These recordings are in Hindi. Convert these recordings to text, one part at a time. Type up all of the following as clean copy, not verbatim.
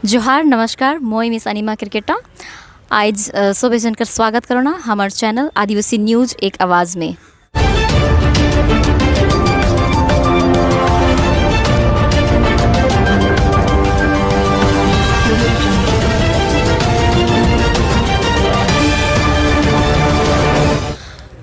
जोहार नमस्कार मोय मिस अनिमा क्रिकेटा आज सोबे जनकर स्वागत करोना हमार चैनल आदिवासी न्यूज एक आवाज़ में।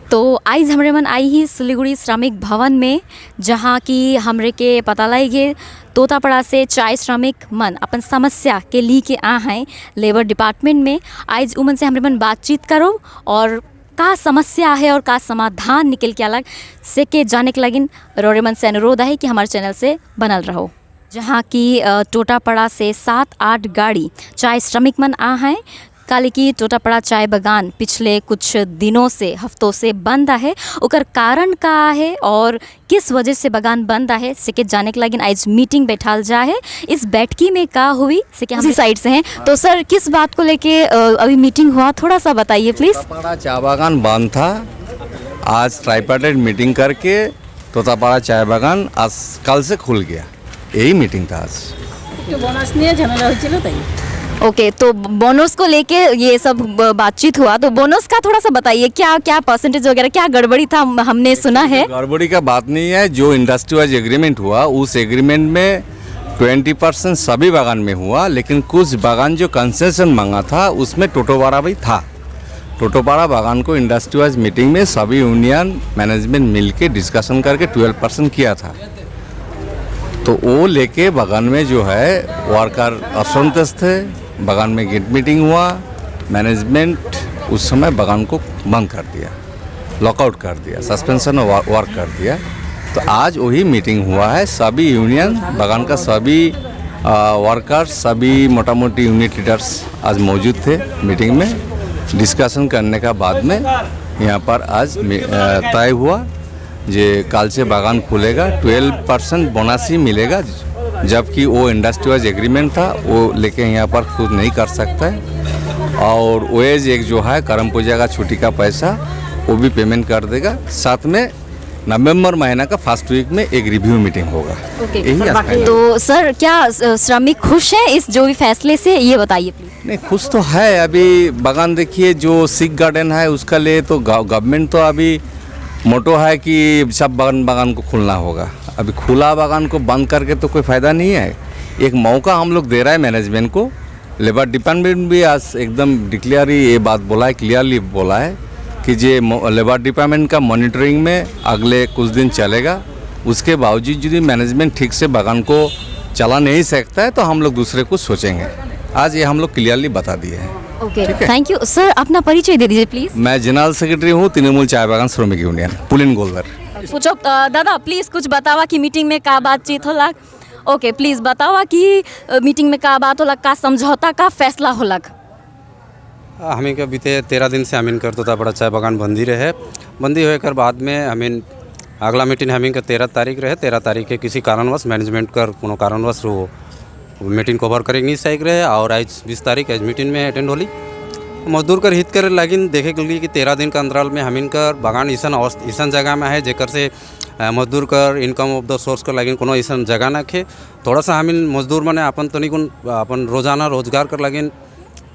तो आज हमरे मन आई ही सिलीगुड़ी श्रमिक भवन में, जहाँ की हमरे के पता लाई गे तोतापड़ा से चाय श्रमिक मन अपन समस्या के ली के आ हैं लेबर डिपार्टमेंट में। आज उमन से हमरे मन बातचीत करो और का समस्या है और का समाधान निकल के अलग से के जाने के लगिन रोरे मन से अनुरोध है कि हमारे चैनल से बनल रहो। जहाँ की टोटापड़ा से 7-8 गाड़ी चाय श्रमिक मन आ हैं। काले की टोटापड़ा चाय बागान पिछले कुछ दिनों से हफ्तों से बंद है, उकर कारण का है और किस वजह से बागान बंद है से के जाने के लगिन आज मीटिंग बैठाल जा है। इस बैठकी में का हुई से के हम साइड से हैं, तो सर किस बात को लेके अभी मीटिंग हुआ थोड़ा सा बताइए प्लीज। टोटापड़ा चाय बागान बंद था, आज ट्राइपार्टाइट मीटिंग करके टोटापड़ा चाय बागान आज कल से खुल गया, यही मीटिंग था आज। तो बोनस नहीं झमेला होइছিল তাই। ओके, तो बोनस को लेके ये सब बातचीत हुआ, तो बोनस का थोड़ा सा बताइए क्या क्या परसेंटेज वगैरह क्या गड़बड़ी था हमने सुना है। गड़बड़ी का बात नहीं है, जो इंडस्ट्री वाइज एग्रीमेंट हुआ उस एग्रीमेंट में 20% सभी बागान में हुआ, लेकिन कुछ बागान जो कंसेशन मांगा था उसमें टोटोपाड़ा भी था। टोटोपाड़ा बागान को इंडस्ट्री वाइज मीटिंग में सभी यूनियन मैनेजमेंट मिल के डिस्कशन करके 12% किया था, तो वो लेके बागान में जो है वर्कर असंतुष्ट थे। बागान में गेट मीटिंग हुआ, मैनेजमेंट उस समय बागान को बंद कर दिया, लॉकआउट कर दिया, सस्पेंशन वर्क कर दिया। तो आज वही मीटिंग हुआ है, सभी यूनियन बागान का सभी वर्कर्स सभी मोटा मोटी यूनिट लीडर्स आज मौजूद थे मीटिंग में। डिस्कशन करने का बाद में यहाँ पर आज तय हुआ जे कल से बागान खुलेगा, 12% बोनस ही मिलेगा, जबकि वो इंडस्ट्री वाइज एग्रीमेंट था वो लेके यहाँ पर खुद नहीं कर सकता है। और वेज एक जो है करम पूजा का छुट्टी का पैसा वो भी पेमेंट कर देगा। साथ में नवंबर महीना का फर्स्ट वीक में एक रिव्यू मीटिंग होगा। तो सर क्या श्रमिक खुश हैं इस जो भी फैसले से, ये बताइए प्लीज। नहीं, खुश तो है। अभी बागान देखिए जो सिक गार्डन है उसका लिए तो गवर्नमेंट तो अभी मोटो है कि सब बागान को खुलना होगा। अभी खुला बागान को बंद करके तो कोई फ़ायदा नहीं है। एक मौका हम लोग दे रहा है मैनेजमेंट को। लेबर डिपार्टमेंट भी आज एकदम डिक्लेयर ये बात बोला है, क्लियरली बोला है कि जे लेबर डिपार्टमेंट का मॉनिटरिंग में अगले कुछ दिन चलेगा। उसके बावजूद यदि मैनेजमेंट ठीक से बागान को चला नहीं सकता है तो हम लोग दूसरे कुछ सोचेंगे। आज ये हम लोग क्लियरली बता दिए हैं। Okay, thank you sir. अपना परिचय दे दीजिए प्लीज। मैं जनरल सेक्रेटरी हूँ तृणमूल चाय बागान श्रमिक यूनियन पुलिन गोलदर। पूछो दादा प्लीज कुछ बतावा कि मीटिंग में का बातचीत होला। ओके, प्लीज बतावा कि मीटिंग में का बात होला, का समझौता का फैसला होला। हमें के बीते 13 दिन से हमीन कर टोटापड़ा चाय बागान बंदी रहे। बंदी होए कर बाद में हमीन अगला मीटिंग हमीन का 13 तारीख रहे। 13 तारीख के किसी कारणवश मैनेजमेंट कर कोनो कारणवश वो मीटिंग कवर करेंगे साइक रहे और आज 20 तारीख आज मीटिंग में अटेंड होली। मजदूर कर हित करे लगिन देखे के लिए कि 13 दिन का अंतराल में हमीन कर बागान ईसन जगह में है जेकर से मजदूर कर इनकम ऑफ द सोर्स कर लगिन कोनो ईसन जगह ना खे। थोड़ा सा हमीन मजदूर मने अपन तनिकुन अपन रोजाना रोजगार कर लगिन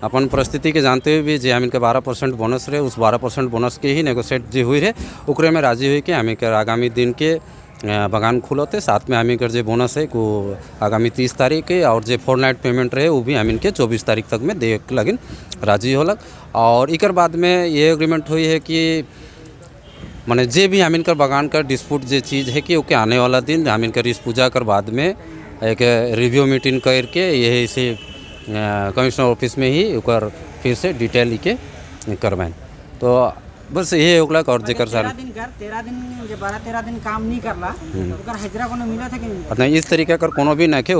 अपन परिस्थिति के जानते हुए भी जे हमीन के 12% बोनस रहे, उस 12% बोनस के ही नेगोशिएट जी हुई रहे उकरे में राजी हुई कि हमें कर आगामी दिन के बागान खुलते। साथ में हमीन कर जो बोनस है को आगामी 30 तारीख के और जो फोरनाइट पेमेंट रहे वो भी हमीन के 24 तारीख तक में दे लगिन राजी होलक। और इकर बाद में ये एग्रीमेंट हुई है कि माने जे भी हमीन कर बागान का डिस्प्यूट जो चीज़ है कि ओके आने वाला दिन हमीन कर इस पूजा कर बाद में एक रिव्यू मीटिंग करके यही से कमिश्नर ऑफिस में ही उकर फिर से डिटेल लिखे करवाएं। तो बस ये होगला और जेकर सर 13 दिन 12-13 दिन काम नहीं करला ओकर हजरा कोनो मिला था कि नहीं। इस तरीके कर कोनो भी ना के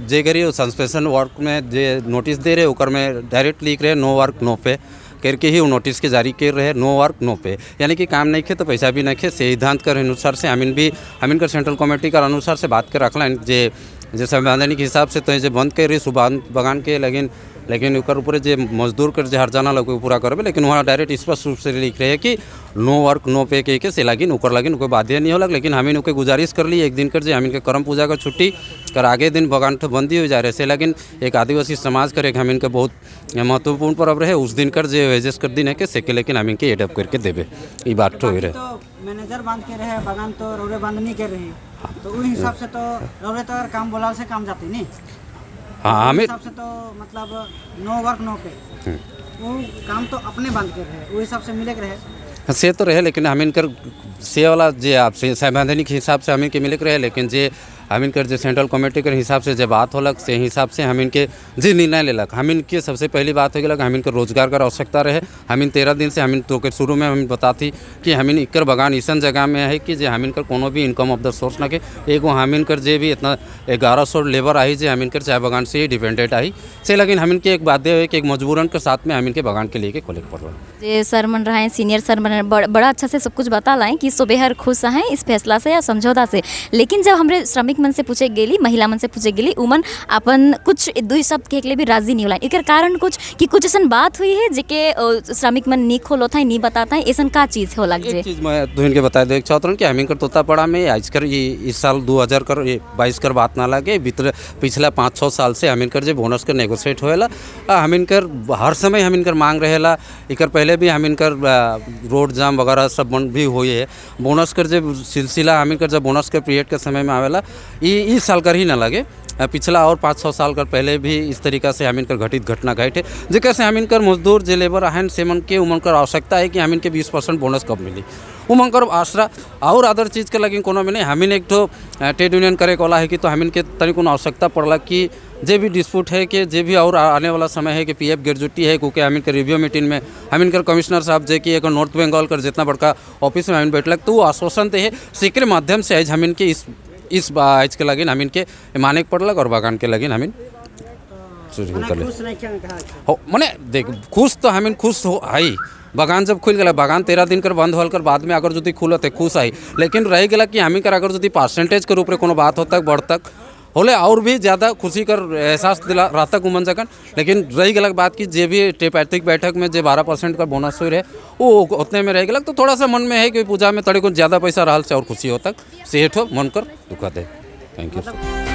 जे करी सस्पेंशन वर्क में जे नोटिस दे रहे ओकर में डायरेक्ट लिख रहे नो वर्क नो पे करके ही वो नोटिस के जारी कर रहे नो वर्क नो पे, यानी कि काम नहीं खे तो पैसा भी नहीं खे। सिद्धांत कर अनुसार से हमीन कर सेंट्रल कमेटी का अनुसार से बात कर रखला जे संवैधानिक हिसाब से तो जो बंद कर रही सुबह बागान के लेकिन लेकिन ओकर ऊपर जे मजदूर कर जे हर्जाना लगे पूरा करबे, लेकिन वहाँ डायरेक्ट स्पष्ट रूप से लिख रहे हैं कि नो वर्क नो पे के से लागिन ओकर लागिन कोई बाध्य नहीं होलक। लेकिन हमीन ओके गुजारिश कर ली एक दिन कर जे हमीन के करम पूजा का छुट्टी कर आगे दिन बगान तो बंदी हो जा रहे से, लेकिन एक आदिवासी समाज कर एक हमीन के बहुत महत्वपूर्ण पर्व रहे उस दिन कर जे वेजेस कर दिन है के सेके, लेकिन हमीन के एडअप करके देवे ये बात तो रहे। तो मैनेजर बांध के रहे बगान तो रोडे बांध नहीं कर रही, तो उस हिसाब से तो रोडे तो काम बोला से काम जाती नहीं। हाँ हमें हिसाब से तो मतलब नो वर्क नो पे वो काम तो अपने बंद कर रहे वो हिसाब से मिले रहे से तो रहे, लेकिन हमीन कर से वाला जे आप संवैधानिक हिसाब से हमीन के मिले रहे, लेकिन जे हमीन कर जो सेंट्रल कमेटी के हिसाब से जब बात होलक से हिसाब से हमीन के जे निर्णय लेलक। हमीन के सबसे पहली बात हो गया हमीन के रोजगार का आवश्यकता रहे। हमीन 13 दिन से हमीन तो के शुरू में हमीन बताती कि हमीन इकर बगान ऐसा जगह में है कि जे हमीन कर कोनो भी इनकम ऑफ द सोर्स ना के एगो हमीन कर जे भी इतना 1100 लेबर आई जे हमीन कर चाय बगान से ही डिपेंडेंट आई से, लेकिन हमीन के एक बाध्य है कि एक मजबूरन के साथ में हमीन के बगान के लिए खोले पड़ रहा है। जे सर मन रहे सीनियर सर मन बड़ा अच्छा से सब कुछ बता लाएं कि सुबेहर खुश हैं इस फैसला से या समझौता से। लेकिन जब हमरे श्रमिक मन से पूछे गेली महिला मन से पूछे गेली उमन अपन कुछ दो शब्द के लिए भी राजी नहीं होला। एकर कारण कुछ कि कुछ ऐसा बात हुई है जेके श्रमिक मन नहीं खोलता है नहीं बताता है ऐसा का चीज़ हो लग एक जे चीज़ मैं तुहन के बता दे चाहता हूँ कि हमीन कर तोतापाड़ा में आज कर ये इस साल 2022 कर बात ना लगे पिछला 5-6 साल से हमीन कर जो बोनस कर नेगोशिएट होएला हमीन कर हर समय हमीन कर मांग रहेला। इकर पहले भी हमीन कर रोड जाम वगैरह सब बंद भी हुई है। बोनस कर जो सिलसिला हमीन कर जब बोनस के पीरियड के समय में आवेला ये इस साल कर ही ना लगे, पिछला और 5-6 साल कर पहले भी इस तरीका से हमीन कर घटित घटना घटे जेकर से हमीन कर मजदूर जे लेबर आहन से मन के उमन कर आवश्यकता है कि हमीन के 20% बोनस कब मिली उमन कर आसरा और अदर चीज़ के लगी कोनो में नहीं। हमीन एक तो ट्रेड यूनियन करे वाला है कि तो हमीन के तरी को आवश्यकता पड़ला कि जे भी डिस्प्यूट है कि जे भी और आने वाला समय है कि पीएफ ग्रेजुटी है क्योंकि हमीन कर रिव्यू मीटिंग में हमीन कर कमिश्नर साहब जे कि एक नॉर्थ बंगाल कर जितना बड़का ऑफिस में हमीन बैठलक तो वो आश्वासन थे सीकर माध्यम से आज हमीन के इस आज के लगिन हमीन के माने पड़लक और बागान के लगिन हमीन शुरू कर ले हो मने देख खुश तो हमीन खुश हो आई। बागान जब खुल गया बागान 13 दिन कर बंद होल कर बाद में अगर जो खुलत है खुश आई, लेकिन रह गया कि हमीन कर अगर जो परसेंटेज के रूप में कोनो बात होता बढ़ तक होले और भी ज़्यादा खुशी कर एहसास दिला रात तक उमन सकन। लेकिन रही गलत बात की जे भी ट्रिपैट्रिक बैठक में जो 12% का बोनस हुई रहे वो उतने में रह गया तो थोड़ा सा मन में है कि पूजा में तड़े कुछ ज़्यादा पैसा रहा से और खुशी हो तक सेठ हो मन कर दुखा दे। Thank you.